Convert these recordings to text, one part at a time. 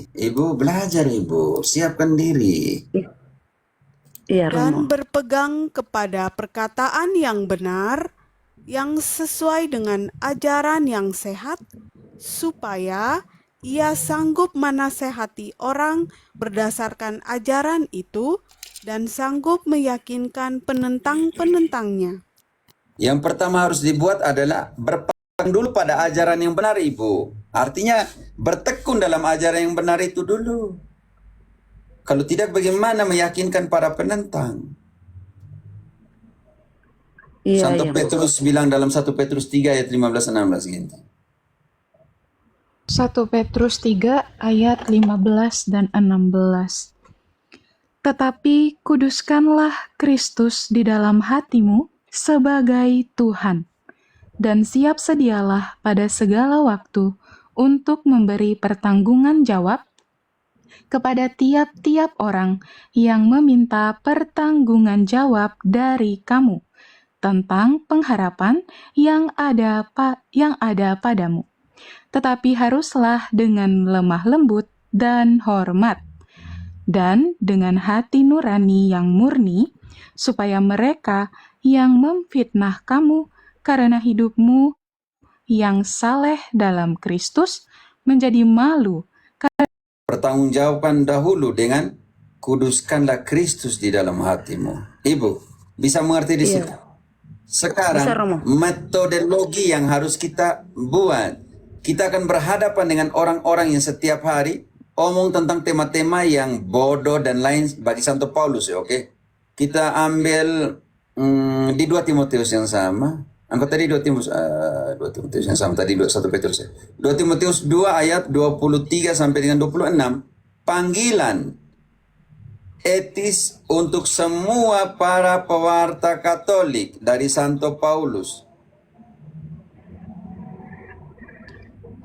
Ibu belajar, Ibu. Siapkan diri. Iya, dan Romo. berpegang kepada perkataan yang benar, yang sesuai dengan ajaran yang sehat, supaya ia sanggup menasehati orang berdasarkan ajaran itu dan sanggup meyakinkan penentang-penentangnya. Yang pertama harus dibuat adalah berpegang dulu pada ajaran yang benar, Ibu. Artinya bertekun dalam ajaran yang benar itu dulu. Kalau tidak, bagaimana meyakinkan para penentang? Iya, Santo iya. Petrus bilang dalam 1 Petrus 3 ayat 15-16 gitu. 1 Petrus 3 ayat 15 dan 16. Tetapi kuduskanlah Kristus di dalam hatimu sebagai Tuhan, dan siap sedialah pada segala waktu untuk memberi pertanggungan jawab kepada tiap-tiap orang yang meminta pertanggungan jawab dari kamu tentang pengharapan yang ada padamu. Tetapi haruslah dengan lemah lembut dan hormat, dan dengan hati nurani yang murni, supaya mereka yang memfitnah kamu karena hidupmu yang saleh dalam Kristus menjadi malu. Pertanggungjawabkan dahulu dengan kuduskanlah Kristus di dalam hatimu. Ibu, bisa mengerti di situ? Iya. Sekarang, Bisa, Romo. metodologi yang harus kita buat. Kita akan berhadapan dengan orang-orang yang setiap hari omong tentang tema-tema yang bodoh dan lain bagi Santo Paulus, ya, oke? Kita ambil di 2 Timotius yang sama. Angkat tadi 2 Timotius yang sama tadi 1 Petrus ya. 2 Timotius 2 ayat 23 sampai dengan 26. Panggilan etis untuk semua para pewarta Katolik dari Santo Paulus.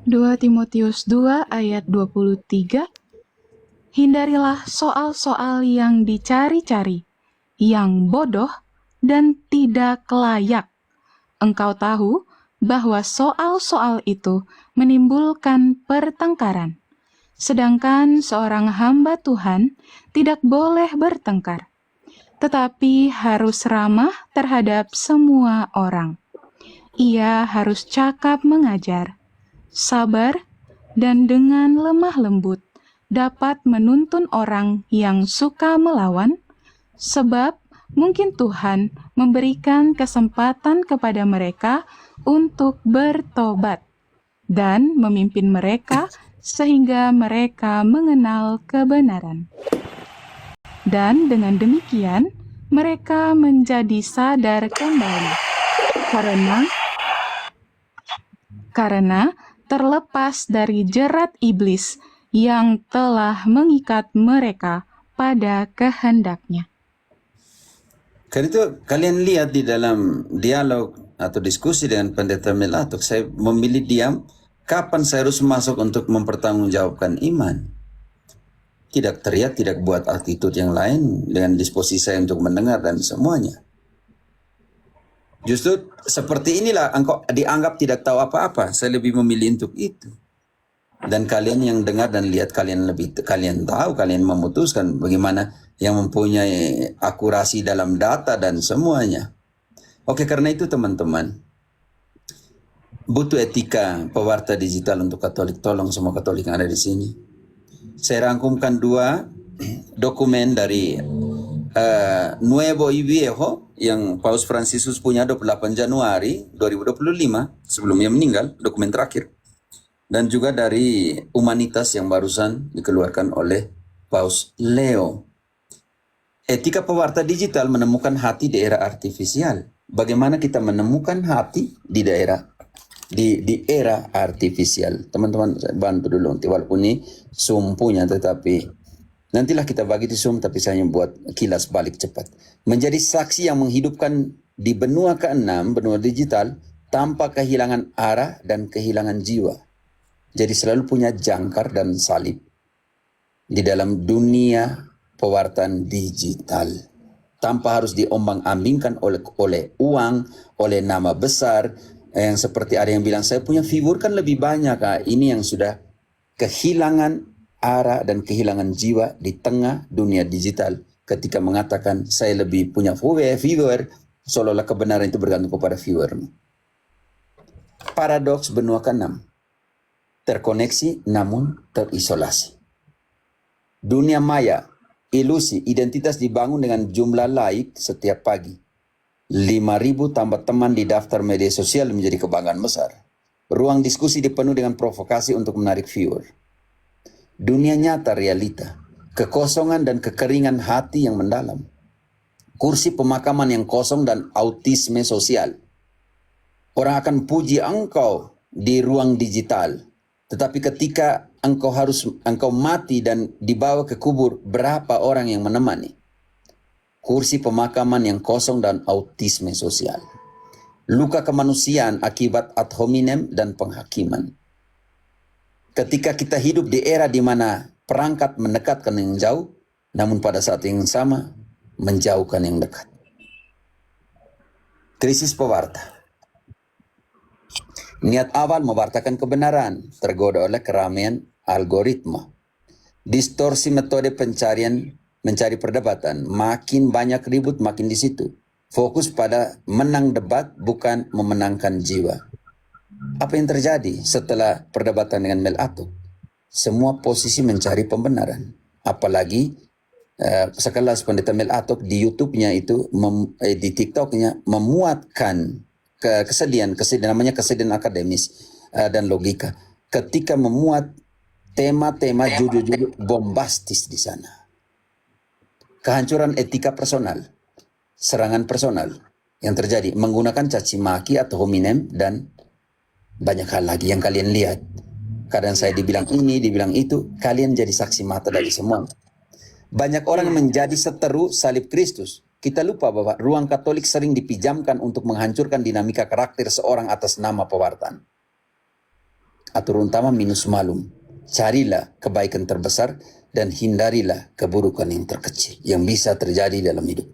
2 Timotius 2 ayat 23. Hindarilah soal-soal yang dicari-cari, yang bodoh dan tidak layak. Engkau tahu bahwa soal-soal itu menimbulkan pertengkaran. Sedangkan seorang hamba Tuhan tidak boleh bertengkar, tetapi harus ramah terhadap semua orang. Ia harus cakap mengajar, sabar, dan dengan lemah lembut dapat menuntun orang yang suka melawan, sebab mungkin Tuhan memberikan kesempatan kepada mereka untuk bertobat dan memimpin mereka sehingga mereka mengenal kebenaran. Dan dengan demikian, mereka menjadi sadar kembali karena terlepas dari jerat iblis yang telah mengikat mereka pada kehendaknya. Karena itu kalian lihat di dalam dialog atau diskusi dengan pendeta Melatuk, saya memilih diam kapan saya harus masuk untuk mempertanggungjawabkan iman. Tidak teriak, tidak buat attitude yang lain dengan disposisi saya untuk mendengar dan semuanya. Justru seperti inilah engkau dianggap tidak tahu apa-apa. Saya lebih memilih untuk itu. Dan kalian yang dengar dan lihat, kalian tahu, kalian memutuskan bagaimana yang mempunyai akurasi dalam data dan semuanya. Oke, karena itu teman-teman, butuh etika pewarta digital untuk Katolik. Tolong semua Katolik yang ada di sini. Saya rangkumkan 2 dokumen dari Nuevo y Viejo yang Paus Fransiskus punya 28 Januari 2025 sebelum ia meninggal, dokumen terakhir. Dan juga dari Humanitas yang barusan dikeluarkan oleh Paus Leo. Etika pewarta digital menemukan hati di era artifisial. Bagaimana kita menemukan hati di era artifisial. Teman-teman bantu dulu, walaupun ini Zoom punya, tetapi nantilah kita bagi di Zoom, tapi saya buat kilas balik cepat. Menjadi saksi yang menghidupkan di benua ke-6, benua digital, tanpa kehilangan arah dan kehilangan jiwa. Jadi selalu punya jangkar dan salib di dalam dunia pewartaan digital. Tanpa harus diombang-ambingkan oleh uang, oleh nama besar. Yang seperti ada yang bilang, saya punya figur kan lebih banyak. Ini yang sudah kehilangan arah dan kehilangan jiwa di tengah dunia digital ketika mengatakan saya lebih punya viewer, seolah-olah kebenaran itu bergantung kepada viewermu. Paradoks benua ke-6. Terkoneksi namun terisolasi. Dunia maya, ilusi, identitas dibangun dengan jumlah like setiap pagi. 5.000 tambah teman di daftar media sosial menjadi kebanggaan besar. Ruang diskusi dipenuhi dengan provokasi untuk menarik viewer. Dunia nyata realita, kekosongan dan kekeringan hati yang mendalam. Kursi pemakaman yang kosong dan autisme sosial. Orang akan puji engkau di ruang digital. Tetapi ketika engkau mati dan dibawa ke kubur, berapa orang yang menemani? Kursi pemakaman yang kosong dan autisme sosial. Luka kemanusiaan akibat ad hominem dan penghakiman. Ketika kita hidup di era di mana perangkat mendekatkan yang jauh, namun pada saat yang sama menjauhkan yang dekat. Krisis pewarta. Niat awal mewartakan kebenaran, tergoda oleh keramaian algoritma. Distorsi metode mencari perdebatan, makin banyak ribut makin di situ. Fokus pada menang debat bukan memenangkan jiwa. Apa yang terjadi setelah perdebatan dengan Mel Atok? Semua posisi mencari pembenaran. Apalagi sekelas pendeta Mel Atok di YouTube-nya itu, di TikTok-nya memuatkan kesedihan namanya kesedihan akademis dan logika. Ketika memuat tema-tema judul-judul bombastis di sana. Kehancuran etika personal, serangan personal yang terjadi menggunakan caci maki atau hominem dan banyak hal lagi yang kalian lihat. Kadang saya dibilang ini, dibilang itu, kalian jadi saksi mata dari semua. Banyak orang menjadi seteru salib Kristus. Kita lupa bahwa ruang Katolik sering dipijamkan untuk menghancurkan dinamika karakter seorang atas nama pewartaan. Atur utama minus malum. Carilah kebaikan terbesar dan hindarilah keburukan yang terkecil yang bisa terjadi dalam hidup.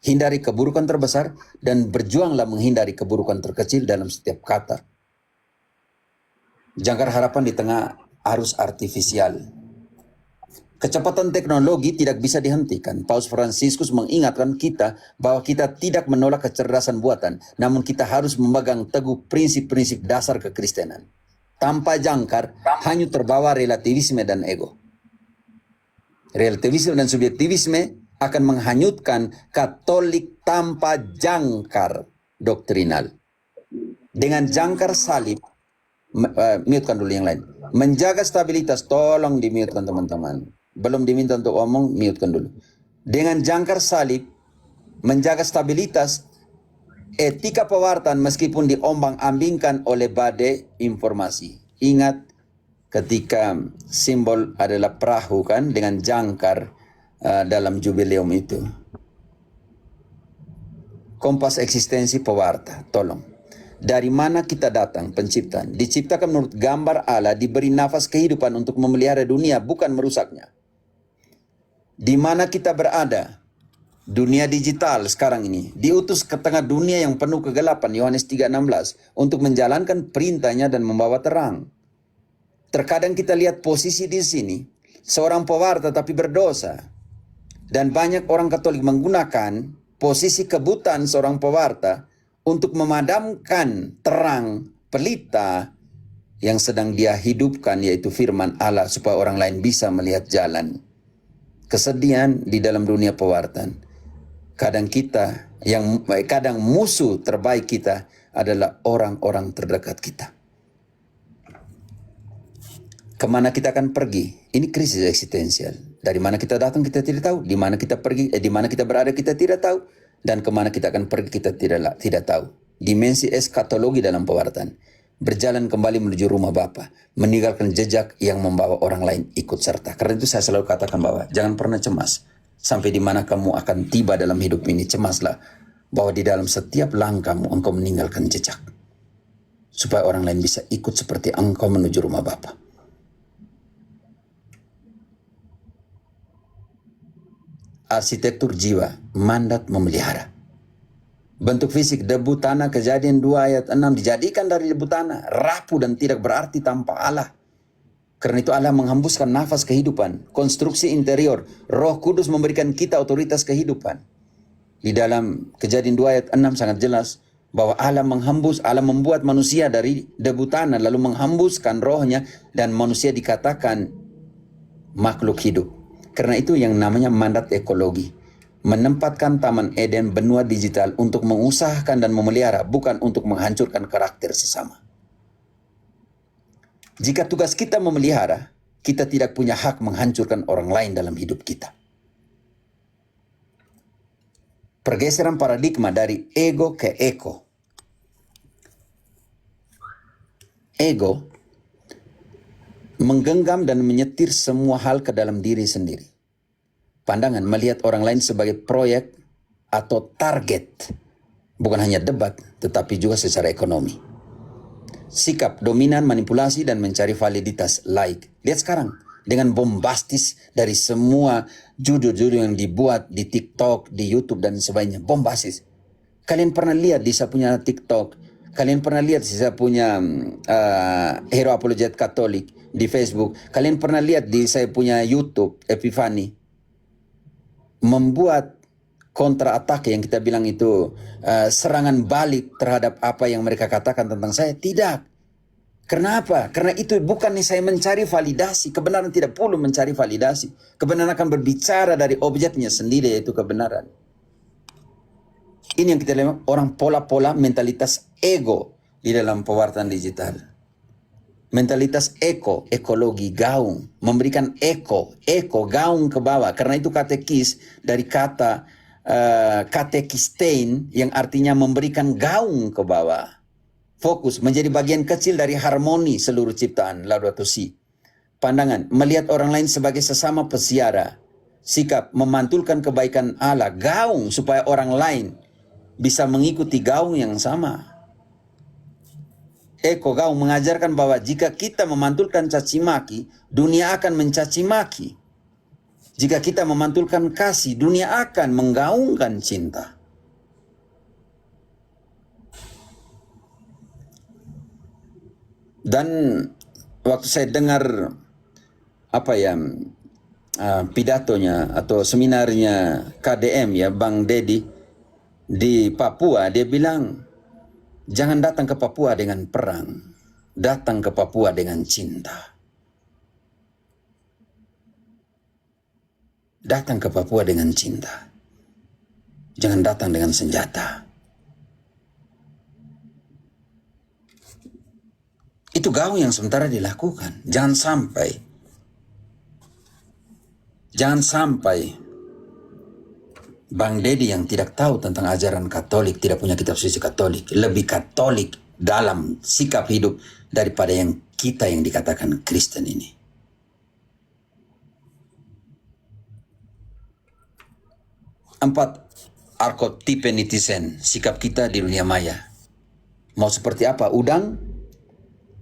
Hindari keburukan terbesar dan berjuanglah menghindari keburukan terkecil dalam setiap kata. Jangkar harapan di tengah arus artifisial. Kecepatan teknologi tidak bisa dihentikan. Paus Fransiskus mengingatkan kita bahwa kita tidak menolak kecerdasan buatan, namun kita harus memegang teguh prinsip-prinsip dasar kekristenan. Tanpa jangkar, hanya terbawa relativisme dan ego. Relativisme dan subjektivisme akan menghanyutkan Katolik tanpa jangkar doktrinal. Dengan jangkar salib, mute-kan dulu yang lain. Menjaga stabilitas, tolong di-mute-kan teman-teman. Belum diminta untuk omong, mute-kan dulu. Dengan jangkar salib, menjaga stabilitas, etika pewartaan meskipun diombang-ambingkan oleh badai informasi. Ingat ketika simbol adalah perahu kan dengan jangkar dalam jubileum itu. Kompas eksistensi pewarta, tolong. Dari mana kita datang penciptaan? Diciptakan menurut gambar Allah, diberi nafas kehidupan untuk memelihara dunia, bukan merusaknya. Di mana kita berada? Dunia digital sekarang ini. Diutus ke tengah dunia yang penuh kegelapan, Yohanes 3:16, untuk menjalankan perintahnya dan membawa terang. Terkadang kita lihat posisi di sini, seorang pewarta tapi berdosa. Dan banyak orang Katolik menggunakan posisi kebutaan seorang pewarta untuk memadamkan terang pelita yang sedang dia hidupkan, yaitu firman Allah, supaya orang lain bisa melihat jalan. Kesedihan di dalam dunia pewartaan. Kadang musuh terbaik kita adalah orang-orang terdekat kita. Kemana kita akan pergi? Ini krisis eksistensial. Dari mana kita datang kita tidak tahu. Di mana kita pergi, di mana kita berada kita tidak tahu. Dan kemana kita akan pergi kita tidak tahu. Dimensi eskatologi dalam pewartaan. Berjalan kembali menuju rumah Bapa, meninggalkan jejak yang membawa orang lain ikut serta. Karena itu saya selalu katakan bahwa jangan pernah cemas. Sampai di mana kamu akan tiba dalam hidup ini, cemaslah bahwa di dalam setiap langkahmu engkau meninggalkan jejak. Supaya orang lain bisa ikut seperti engkau menuju rumah Bapa. Arsitektur jiwa, mandat memelihara. Bentuk fisik, debu tanah, Kejadian 2 ayat 6 dijadikan dari debu tanah, rapuh dan tidak berarti tanpa Allah. Karena itu Allah menghembuskan nafas kehidupan, konstruksi interior. Roh Kudus memberikan kita otoritas kehidupan. Di dalam Kejadian 2 ayat 6 sangat jelas bahwa Allah membuat manusia dari debu tanah, lalu menghembuskan rohnya, dan manusia dikatakan makhluk hidup. Karena itu yang namanya mandat ekologi. Menempatkan Taman Eden benua digital untuk mengusahakan dan memelihara, bukan untuk menghancurkan karakter sesama. Jika tugas kita memelihara, kita tidak punya hak menghancurkan orang lain dalam hidup kita. Pergeseran paradigma dari ego ke eko. Ego menggenggam dan menyetir semua hal ke dalam diri sendiri. Pandangan melihat orang lain sebagai proyek atau target, bukan hanya debat, tetapi juga secara ekonomi. Sikap dominan, manipulasi, dan mencari validitas like. Lihat sekarang, dengan bombastis dari semua judul-judul yang dibuat di TikTok, di YouTube, dan sebagainya. Bombastis. Kalian pernah lihat di saya punya TikTok, kalian pernah lihat di saya punya Hero Apologet Katolik di Facebook, kalian pernah lihat di saya punya YouTube, Epifani, membuat kontra atak yang kita bilang itu serangan balik terhadap apa yang mereka katakan tentang saya. Tidak. Kenapa? Karena itu bukan saya mencari validasi. Kebenaran tidak perlu mencari validasi. Kebenaran akan berbicara dari objeknya sendiri, yaitu kebenaran. Ini yang kita lihat, orang pola-pola mentalitas ego di dalam pewartaan digital. Mentalitas ekologi, gaung. Memberikan gaung ke bawah. Karena itu katekis dari kata katekistein yang artinya memberikan gaung ke bawah. Fokus menjadi bagian kecil dari harmoni seluruh ciptaan, Laudato Si. Pandangan melihat orang lain sebagai sesama pesiara. Sikap memantulkan kebaikan Allah, gaung supaya orang lain bisa mengikuti gaung yang sama. Gaung mengajarkan bahwa jika kita memantulkan caci maki, dunia akan mencaci maki. Jika kita memantulkan kasih, dunia akan menggaungkan cinta. Dan waktu saya dengar pidatonya atau seminarnya KDM ya, Bang Dedi di Papua, dia bilang, jangan datang ke Papua dengan perang, datang ke Papua dengan cinta. Datang ke Papua dengan cinta. Jangan datang dengan senjata. Itu gaung yang sementara dilakukan. Jangan sampai Bang Dedi yang tidak tahu tentang ajaran Katolik, tidak punya kitab suci Katolik, lebih Katolik dalam sikap hidup daripada yang kita yang dikatakan Kristen ini. Empat, arkotipe netizen, sikap kita di dunia maya. Mau seperti apa? Udang,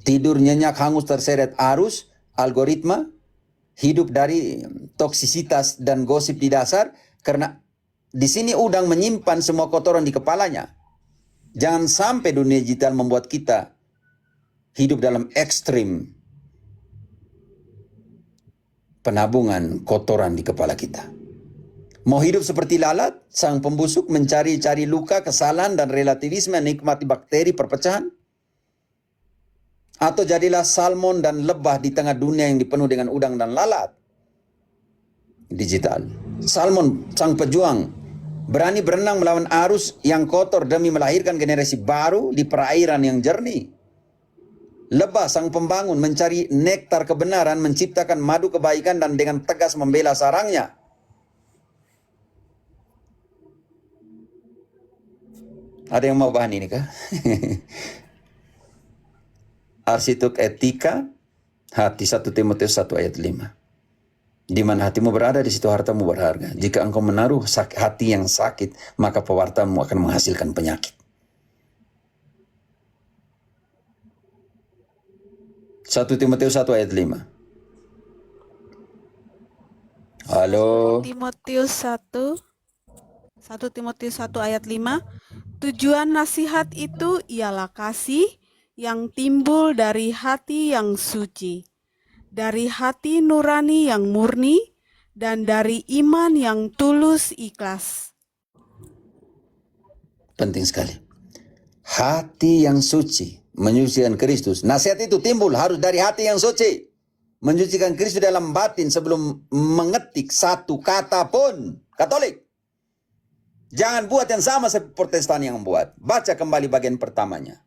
tidur nyenyak hangus terseret arus, algoritma, hidup dari toksisitas dan gosip di dasar, karena di sini udang menyimpan semua kotoran di kepalanya. Jangan sampai dunia digital membuat kita hidup dalam ekstrim penabungan kotoran di kepala kita. Mau hidup seperti lalat, sang pembusuk mencari-cari luka, kesalahan, dan relativisme, nikmati bakteri perpecahan? Atau jadilah salmon dan lebah di tengah dunia yang dipenuhi dengan udang dan lalat? Digital. Salmon, sang pejuang, berani berenang melawan arus yang kotor demi melahirkan generasi baru di perairan yang jernih. Lebah, sang pembangun, mencari nektar kebenaran, menciptakan madu kebaikan, dan dengan tegas membela sarangnya. Ada yang mau bahan ini kah? Arsitek etika hati, 1 Timotius 1 ayat 5. Di mana hatimu berada, di situ hartamu berharga. Jika engkau menaruh hati yang sakit, maka pewartamu akan menghasilkan penyakit. 1 Timotius 1 ayat 5. Halo. Timotius 1 Timotius 1 ayat 5. Tujuan nasihat itu ialah kasih yang timbul dari hati yang suci dari hati nurani yang murni, dan dari iman yang tulus ikhlas. Penting sekali. Hati yang suci menyucikan Kristus. Nasihat itu timbul harus dari hati yang suci. Menyucikan Kristus dalam batin sebelum mengetik satu kata pun. Katolik. Jangan buat yang sama seperti Protestan yang membuat. Baca kembali bagian pertamanya.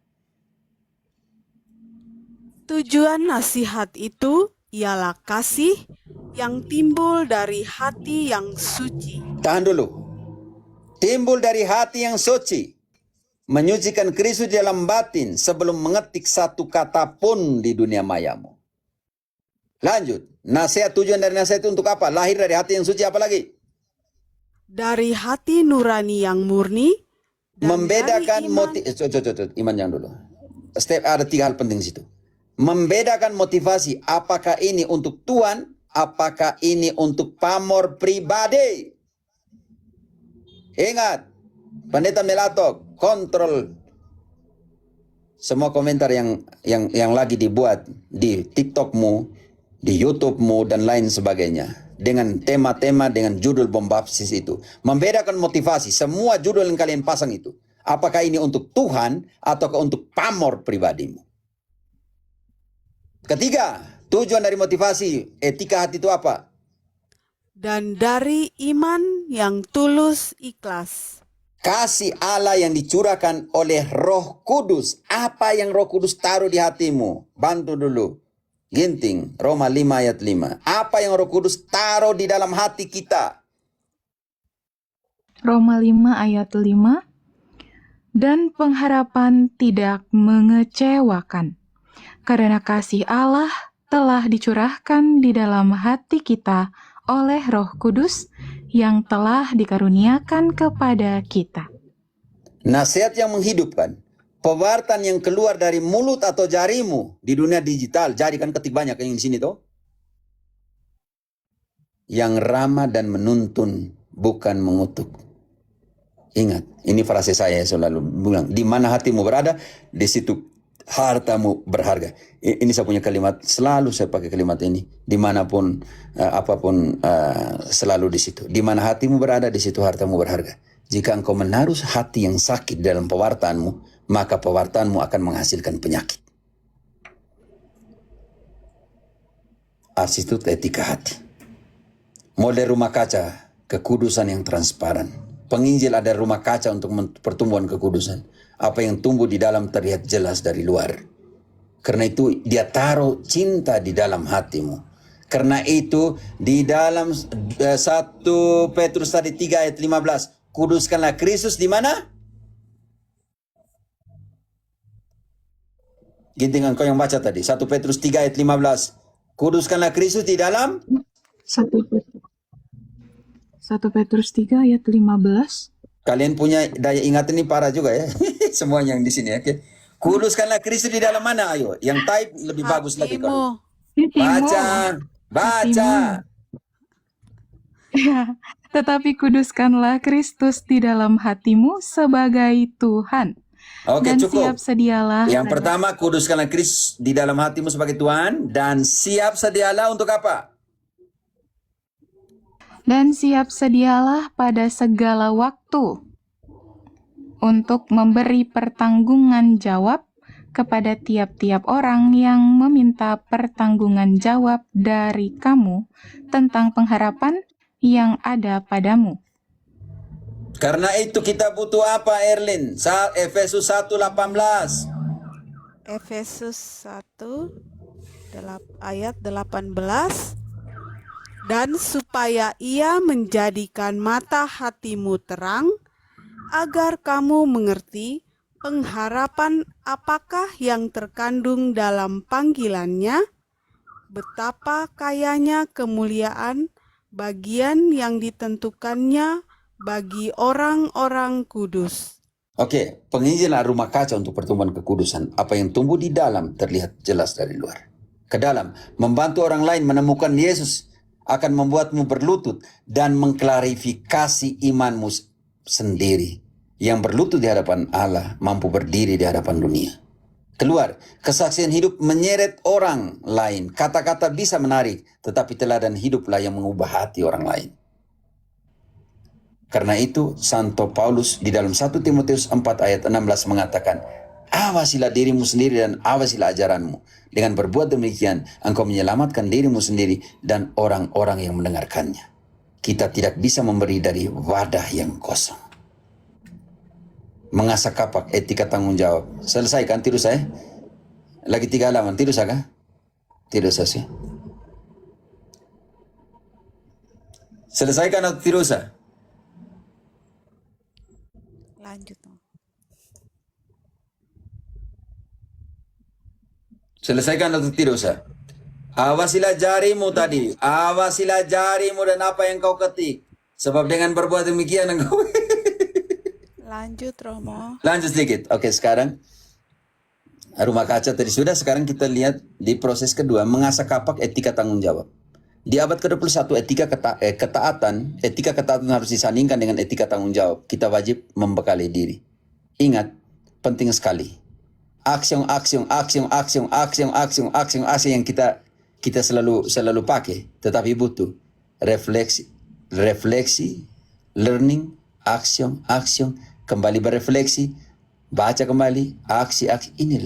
Tujuan nasihat itu ialah kasih yang timbul dari hati yang suci. Tahan dulu. Timbul dari hati yang suci. Menyucikan Kristus dalam batin sebelum mengetik satu kata pun di dunia mayamu. Lanjut. Nasihat, tujuan dari nasihat itu untuk apa? Lahir dari hati yang suci, apa lagi? Dari hati nurani yang murni, dan Membedakan dari iman, iman yang dulu. Ada 3 hal penting di situ. Membedakan motivasi, apakah ini untuk Tuhan, apakah ini untuk pamor pribadi. Ingat, Pendeta Melatok, kontrol semua komentar yang lagi dibuat di TikTokmu, di YouTubemu, dan lain sebagainya. Dengan tema-tema, dengan judul bombastis itu. Membedakan motivasi, semua judul yang kalian pasang itu. Apakah ini untuk Tuhan, ataukah untuk pamor pribadimu. Ketiga, tujuan dari motivasi, etika hati itu apa? dan dari iman yang tulus ikhlas. Kasih Allah yang dicurahkan oleh Roh Kudus. Apa yang Roh Kudus taruh di hatimu? Bantu dulu. Ginting, Roma 5 ayat 5. Apa yang Roh Kudus taruh di dalam hati kita? Roma 5 ayat 5. Dan pengharapan tidak mengecewakan, karena kasih Allah telah dicurahkan di dalam hati kita oleh Roh Kudus yang telah dikaruniakan kepada kita. Nasihat yang menghidupkan. Pewartaan yang keluar dari mulut atau jarimu di dunia digital. Jadi kan ketik banyak yang di sini tuh. Yang ramah dan menuntun, bukan mengutuk. Ingat, ini frase saya selalu bilang. Di mana hatimu berada, di situ hartamu berharga. Ini saya punya kalimat, selalu saya pakai kalimat ini. Dimanapun, apapun, selalu di situ. Di mana hatimu berada, di situ hartamu berharga. Jika engkau menaruh hati yang sakit dalam pewartaanmu, maka pewartaanmu akan menghasilkan penyakit. Attitude etika hati. Model rumah kaca, kekudusan yang transparan. Penginjil ada rumah kaca untuk pertumbuhan kekudusan. Apa yang tumbuh di dalam terlihat jelas dari luar. Karena itu dia taruh cinta di dalam hatimu. Karena itu di dalam 1 Petrus tadi 3 ayat 15. Kuduskanlah Kristus di mana? Ginting engkau yang baca tadi. 1 Petrus 3 ayat 15. Kuduskanlah Kristus di dalam 1 Petrus 3 ayat 15. Kalian punya daya ingat ini parah juga ya. Semua yang di sini, oke. Kuduskanlah Kristus di dalam mana? Ayo, yang type lebih bagus lagi kalau. Baca. Ya, tetapi kuduskanlah Kristus di dalam hatimu sebagai Tuhan. Oke, Dan cukup. siap sedialah. Yang pertama, kuduskanlah Kristus di dalam hatimu sebagai Tuhan. Dan siap sedialah untuk apa? Dan siap sedialah pada segala waktu untuk memberi pertanggungan jawab kepada tiap-tiap orang yang meminta pertanggungan jawab dari kamu tentang pengharapan yang ada padamu. Karena itu kita butuh apa, Erlin? Efesus 1:18. Efesus 1 ayat 18. Dan supaya ia menjadikan mata hatimu terang, agar kamu mengerti pengharapan apakah yang terkandung dalam panggilannya, betapa kayanya kemuliaan bagian yang ditentukannya bagi orang-orang kudus. Oke, penginjilan rumah kaca untuk pertumbuhan kekudusan. Apa yang tumbuh di dalam terlihat jelas dari luar. Ke dalam, membantu orang lain menemukan Yesus akan membuatmu berlutut dan mengklarifikasi imanmu sendiri. Yang berlutut di hadapan Allah mampu berdiri di hadapan dunia. Keluar. Kesaksian hidup menyeret orang lain. Kata-kata bisa menarik, tetapi teladan hiduplah yang mengubah hati orang lain. Karena itu, Santo Paulus di dalam 1 Timotius 4 ayat 16 mengatakan, awasilah dirimu sendiri dan awasilah ajaranmu. Dengan berbuat demikian, engkau menyelamatkan dirimu sendiri dan orang-orang yang mendengarkannya. Kita tidak bisa memberi dari wadah yang kosong. Mengasah kapak etika tanggung jawab. Selesai kan? Tidak usah ya? Lagi 3 halaman. Tidak usah kah? Tidak usah sih. Selesaikan atau tidak usah? Lanjut. Selesaikan atau tidak usah? Awasilah jarimu tadi. Awasilah jarimu dan apa yang kau ketik. Sebab dengan berbuat demikian engkau... Lanjut, Romo. Lanjut sedikit. Oke, sekarang rumah kaca tadi sudah. Sekarang kita lihat di proses kedua, mengasah kapak etika tanggung jawab. Di abad ke-21, etika ketaatan harus disandingkan dengan etika tanggung jawab. Kita wajib membekali diri. Ingat, penting sekali. Aksi yang kita selalu pakai, tetapi butuh refleksi, learning, action, kembali berefleksi, baca kembali, aksi. Ini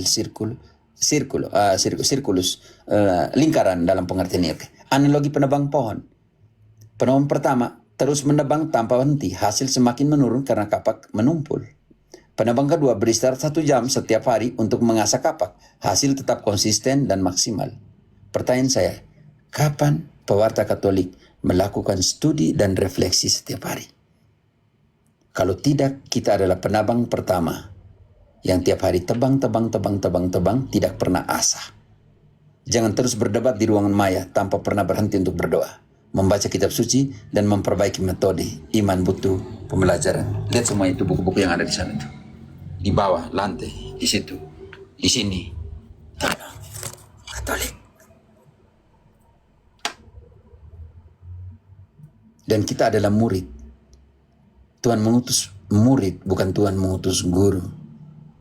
sirkulus, lingkaran dalam pengertian ini. Analogi penebang pohon. Penebang pertama terus menebang tanpa henti, hasil semakin menurun karena kapak menumpul. Penebang kedua beristirahat 1 jam setiap hari untuk mengasah kapak, hasil tetap konsisten dan maksimal. Pertanyaan saya, kapan pewarta Katolik melakukan studi dan refleksi setiap hari? Kalau tidak, kita adalah penabang pertama yang tiap hari tebang, tidak pernah asah. Jangan terus berdebat di ruangan maya tanpa pernah berhenti untuk berdoa, membaca kitab suci, dan memperbaiki metode. Iman butuh pembelajaran. Lihat semua itu buku-buku yang ada di sana itu. Di bawah, lantai, di situ, di sini. Tolong, Katolik. Dan kita adalah murid. Tuhan mengutus murid, bukan Tuhan mengutus guru.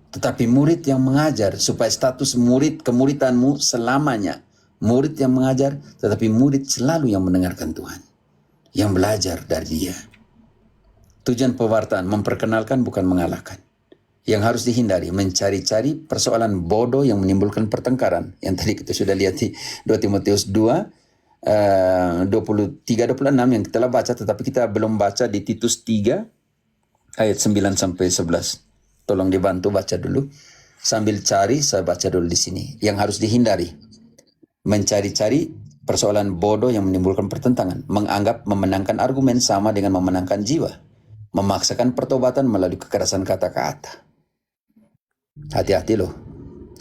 Tetapi murid yang mengajar, supaya status murid kemuridanmu selamanya. Murid yang mengajar, tetapi murid selalu yang mendengarkan Tuhan. Yang belajar dari dia. Tujuan pewartaan, memperkenalkan bukan mengalahkan. Yang harus dihindari, mencari-cari persoalan bodoh yang menimbulkan pertengkaran. Yang tadi kita sudah lihat di 2 Timotius 2, 23-26 yang kita baca, tetapi kita belum baca di Titus 3 ayat 9-11. Tolong dibantu baca dulu. Sambil cari, saya baca dulu di sini. Yang harus dihindari, mencari-cari persoalan bodoh yang menimbulkan pertentangan, menganggap memenangkan argumen sama dengan memenangkan jiwa, memaksakan pertobatan melalui kekerasan kata-kata. Hati-hati loh,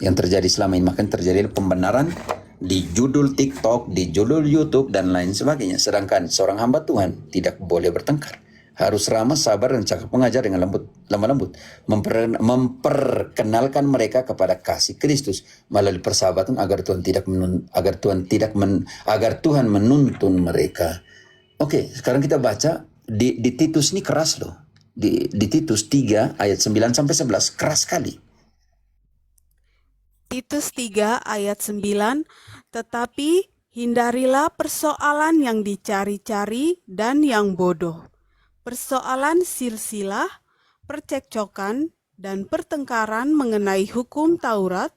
yang terjadi selama ini. Makin terjadi pembenaran di judul TikTok, di judul YouTube, dan lain sebagainya. Sedangkan seorang hamba Tuhan tidak boleh bertengkar. Harus ramah, sabar, dan cakap mengajar dengan lemah lembut. Memperkenalkan mereka kepada kasih Kristus melalui persahabatan agar Tuhan menuntun mereka. Oke, sekarang kita baca di Titus ini keras loh. Di Titus 3 ayat 9-11 keras sekali. Titus 3 ayat 9, tetapi hindarilah persoalan yang dicari-cari dan yang bodoh, persoalan silsilah, percekcokan, dan pertengkaran mengenai hukum Taurat,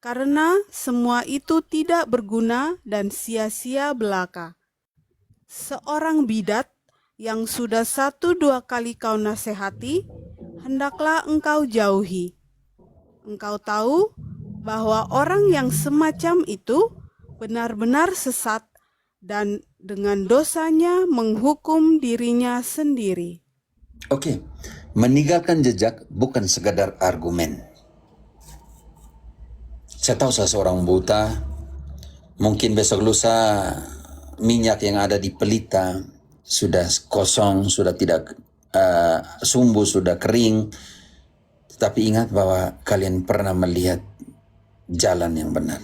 karena semua itu tidak berguna dan sia-sia belaka. Seorang bidat yang sudah 1-2 kali kau nasihati, hendaklah engkau jauhi. Engkau tahu bahwa orang yang semacam itu benar-benar sesat dan dengan dosanya menghukum dirinya sendiri. Oke, meninggalkan jejak bukan sekadar argumen. Saya tahu saya seorang buta, mungkin besok lusa minyak yang ada di pelita sudah kosong, sudah tidak sumbu, sudah kering. Tetapi ingat bahwa kalian pernah melihat jalan yang benar.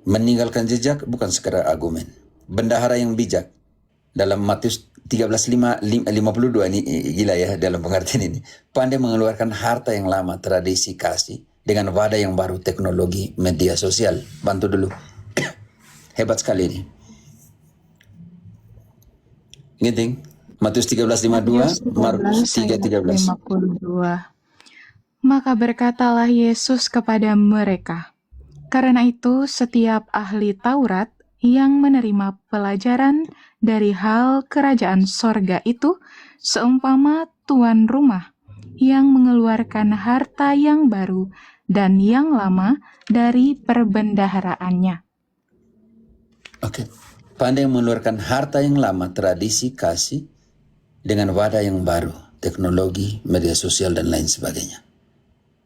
Meninggalkan jejak bukan sekadar argumen. Bendahara yang bijak dalam Matius 13:52 ini gila ya dalam pengertian ini. Pandai mengeluarkan harta yang lama, tradisi, kasih, dengan wadah yang baru, teknologi media sosial. Bantu dulu. Hebat sekali ini. Ngiting? Matius 13:52, Markus 3:13. 52. Maka berkatalah Yesus kepada mereka, "Karena itu setiap ahli Taurat yang menerima pelajaran dari hal kerajaan sorga itu seumpama tuan rumah yang mengeluarkan harta yang baru dan yang lama dari perbendaharaannya." Oke. Pandai mengeluarkan harta yang lama, tradisi, kasih, dengan wadah yang baru, teknologi, media sosial, dan lain sebagainya.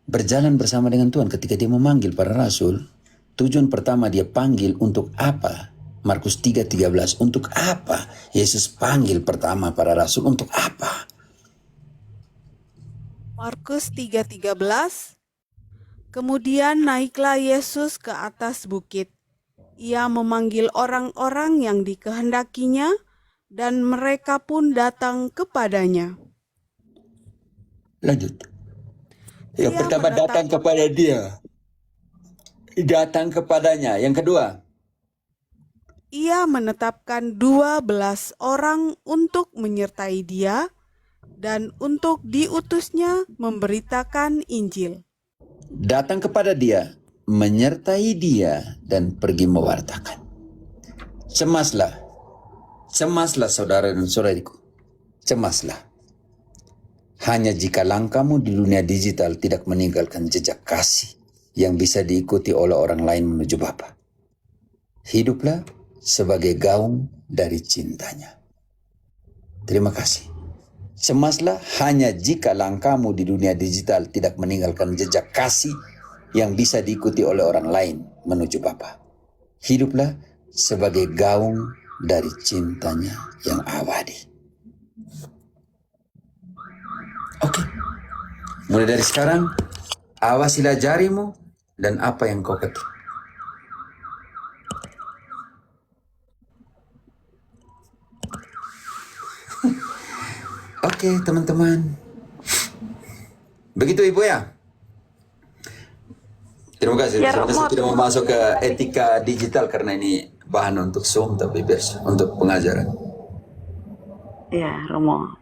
Berjalan bersama dengan Tuhan ketika dia memanggil para rasul, tujuan pertama dia panggil untuk apa? Markus 3:13, untuk apa? Yesus panggil pertama para rasul untuk apa? Markus 3:13. Kemudian naiklah Yesus ke atas bukit. Ia memanggil orang-orang yang dikehendakinya, dan mereka pun datang kepadanya. Lanjut. Yang Ia pertama menetap- datang kepada dia. Datang kepadanya. Yang kedua, Ia menetapkan 12 orang untuk menyertai dia dan untuk diutusnya memberitakan Injil. datang kepada dia, menyertai dia, dan pergi mewartakan. Cemaslah. Cemaslah saudara dan saudariku. Cemaslah. Hanya jika langkahmu di dunia digital tidak meninggalkan jejak kasih yang bisa diikuti oleh orang lain menuju Bapa. Hiduplah sebagai gaung dari cintanya. Terima kasih. Cemaslah hanya jika langkahmu di dunia digital tidak meninggalkan jejak kasih yang bisa diikuti oleh orang lain menuju Bapa. Hiduplah sebagai gaung dari cintanya yang abadi. Oke. Mulai dari sekarang, awasilah jarimu dan apa yang kau ketik. Oke, teman-teman. Begitu Ibu ya? Terima kasih. Ya, Sebenarnya saya Romo. tidak mau masuk ke etika digital karena ini bahan untuk Zoom, tapi untuk pengajaran. Ya, Romo.